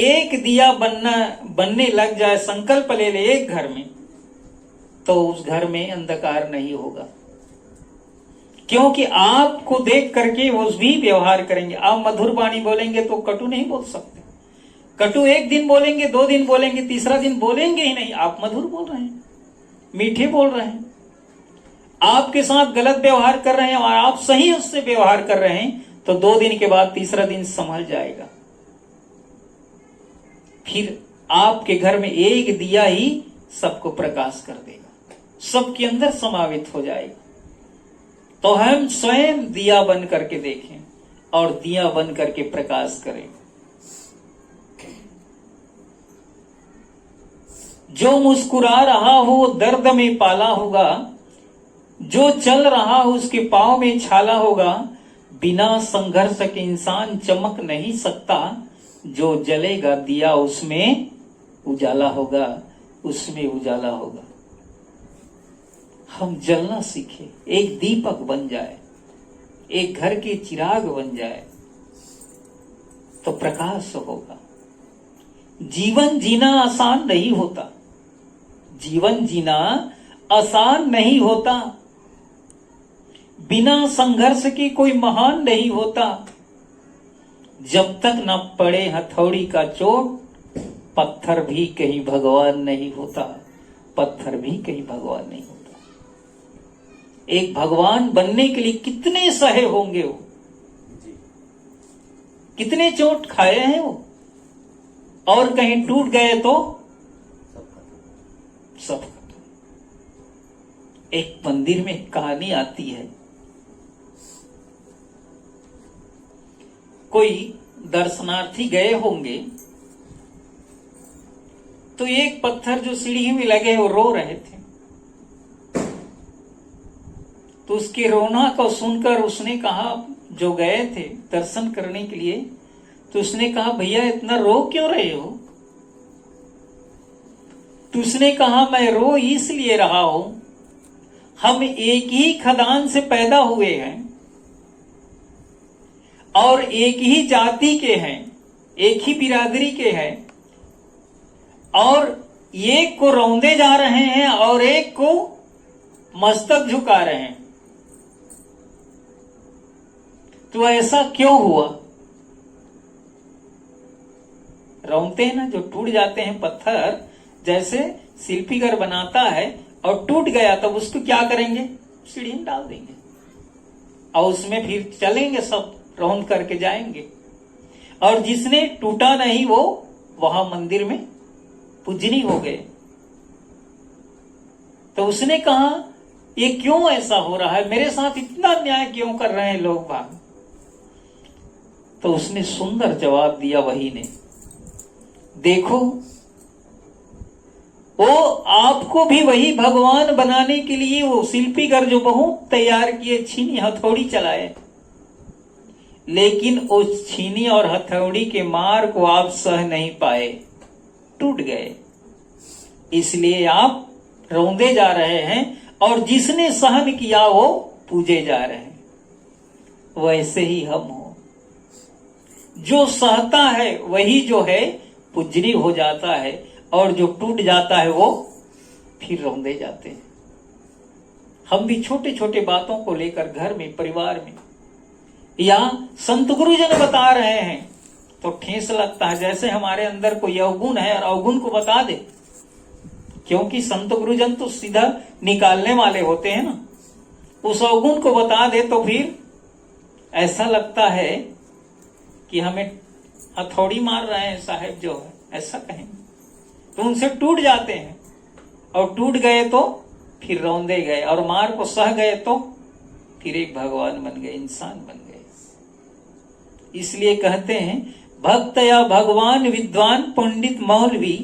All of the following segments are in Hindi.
एक दिया बनने लग जाए, संकल्प ले ले एक घर में, तो उस घर में अंधकार नहीं होगा। क्योंकि आपको देख करके वो भी व्यवहार करेंगे। आप मधुर वाणी बोलेंगे तो कटु नहीं बोल सकते। कटु एक दिन बोलेंगे, 2 दिन बोलेंगे, तीसरा दिन बोलेंगे ही नहीं। आप मधुर बोल रहे हैं, मीठे बोल रहे हैं। आपके साथ गलत व्यवहार कर रहे हैं और आप सही उससे व्यवहार कर रहे हैं, तो 2 दिन के बाद तीसरा दिन संभल जाएगा। फिर आपके घर में एक दिया ही सबको प्रकाश कर देगा, सबके अंदर समावित हो जाएगा। तो हम स्वयं दिया बन करके देखें और दिया बन करके प्रकाश करें। जो मुस्कुरा रहा हो दर्द में पाला होगा, जो चल रहा हो उसके पांव में छाला होगा। बिना संघर्ष के इंसान चमक नहीं सकता, जो जलेगा दिया उसमें उजाला होगा, उसमें उजाला होगा। हम जलना सीखे, एक दीपक बन जाए, एक घर के चिराग बन जाए, तो प्रकाश होगा। जीवन जीना आसान नहीं होता, जीवन जीना आसान नहीं होता। बिना संघर्ष के कोई महान नहीं होता। जब तक न पड़े हथौड़ी का चोट, पत्थर भी कहीं भगवान नहीं होता, पत्थर भी कहीं भगवान नहीं होता। एक भगवान बनने के लिए कितने सहे होंगे वो, कितने चोट खाए हैं वो, और कहीं टूट गए तो सब खत्म। एक मंदिर में कहानी आती है, कोई दर्शनार्थी गए होंगे, तो एक पत्थर जो सीढ़ी में लगे वो रो रहे थे। तो उसके रोना को सुनकर उसने कहा, जो गए थे दर्शन करने के लिए, तो उसने कहा, भैया इतना रो क्यों रहे हो? तो उसने कहा, मैं रो इसलिए रहा हूं, हम एक ही खदान से पैदा हुए हैं और एक ही जाति के हैं, एक ही बिरादरी के हैं, और एक को रौंदे जा रहे हैं और एक को मस्तक झुका रहे हैं। तो ऐसा क्यों हुआ? रौंदते हैं ना, जो टूट जाते हैं पत्थर, जैसे शिल्पीगर बनाता है और टूट गया तब उसको क्या करेंगे? सीढ़ी में डाल देंगे और उसमें फिर चलेंगे, सब रौंद करके जाएंगे। और जिसने टूटा नहीं वो वहां मंदिर में पूजनी हो गए। तो उसने कहा, ये क्यों ऐसा हो रहा है, मेरे साथ इतना अन्याय क्यों कर रहे हैं लोग बाग? तो उसने सुंदर जवाब दिया वही ने, देखो वो आपको भी वही भगवान बनाने के लिए वो शिल्पीगर जो बहुत तैयार किए, छीनी हथौड़ी चलाए, लेकिन उस छीनी और हथौड़ी के मार को आप सह नहीं पाए, टूट गए। इसलिए आप रौंदे जा रहे हैं और जिसने सहन किया वो पूजे जा रहे हैं। वैसे ही हम हो, जो सहता है वही जो है पूजनीय हो जाता है, और जो टूट जाता है वो फिर रौंदे जाते हैं। हम भी छोटे छोटे बातों को लेकर घर में, परिवार में, या संत गुरुजन बता रहे हैं तो ठेस लगता है, जैसे हमारे अंदर कोई अवगुण है और अवगुण को बता दे। क्योंकि संत गुरुजन तो सीधा निकालने वाले होते हैं ना, उस अवगुण को बता दे तो फिर ऐसा लगता है कि हमें हथौड़ी मार रहे हैं साहब जो है, ऐसा कहेंगे। तो उनसे टूट जाते हैं, और टूट गए तो फिर रौंदे गए, और मार को सह गए तो फिर एक भगवान बन गए, इंसान बन गए। इसलिए कहते हैं, भक्त या भगवान विद्वान पंडित मौलवी,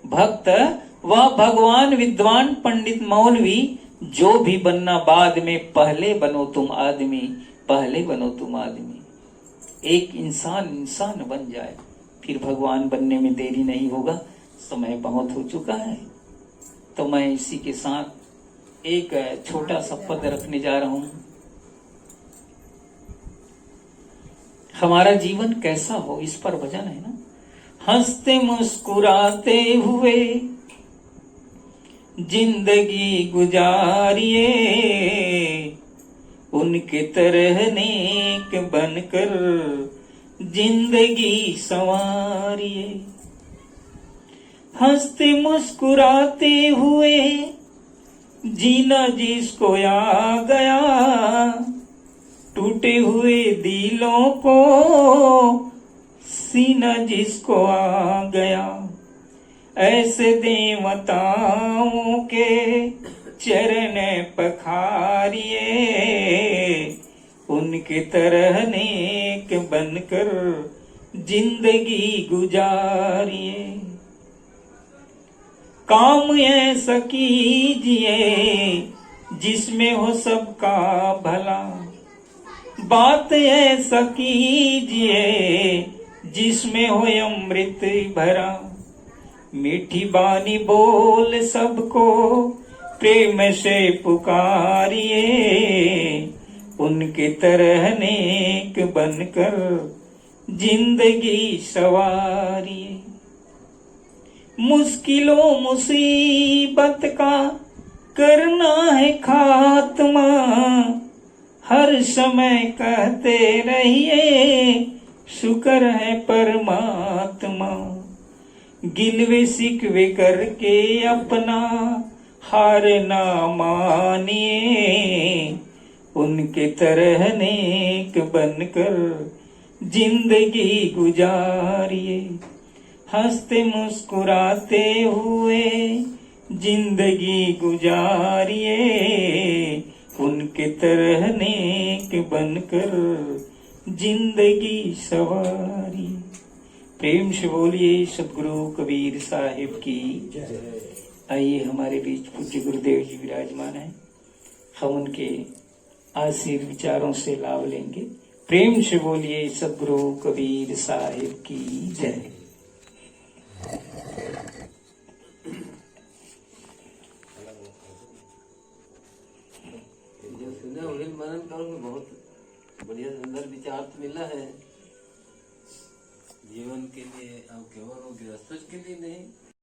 भक्त वह भगवान विद्वान पंडित मौलवी, जो भी बनना बाद में, पहले बनो तुम आदमी, पहले बनो तुम आदमी। एक इंसान बन जाए, फिर भगवान बनने में देरी नहीं होगा। समय बहुत हो चुका है, तो मैं इसी के साथ एक छोटा सा पद रखने जा रहा हूं। हमारा जीवन कैसा हो, इस पर वचन है ना। हंसते मुस्कुराते हुए जिंदगी गुजारिए, उनके तरह नेक बनकर जिंदगी संवारिए। हंसते मुस्कुराते हुए जीना जिसको आ गया, टूटे हुए दिलों को सीना जिसको आ गया, ऐसे देवताओं के चरण पखारिए, उनके तरह नेक बनकर जिंदगी गुजारिए। काम ऐसा कीजिए जिसमें हो सबका भला, बात ऐसा कीजिए जिसमें हो अमृत भरा, मीठी बानी बोल सबको प्रेम से पुकारिए, उनके तरह नेक बनकर जिंदगी सवारिए। मुश्किलों मुसीबत का करना है खात्मा, हर समय कहते रहिए शुक्र है परमात्मा, गिलवे शिकवे करके अपना हार ना मानिए, उनके तरह नेक बनकर जिंदगी गुजारिए। हंसते मुस्कुराते हुए जिंदगी गुजारिए, उनके तरह नेक बनकर जिंदगी सवारिए। प्रेम से बोलिए सदगुरु कबीर साहिब की जय। आइए हमारे बीच पूज्य गुरुदेव जी विराजमान हैं, हम उनके आशीर्वाद विचारों से लाभ लेंगे। प्रेम से बोलिए सदगुरु कबीर साहिब की जय। जो सुने उन्हें मनन करोगे, बहुत बढ़िया सुंदर विचार तो मिला है जीवन के लिए, अब केवल गृहस्थ के लिए नहीं,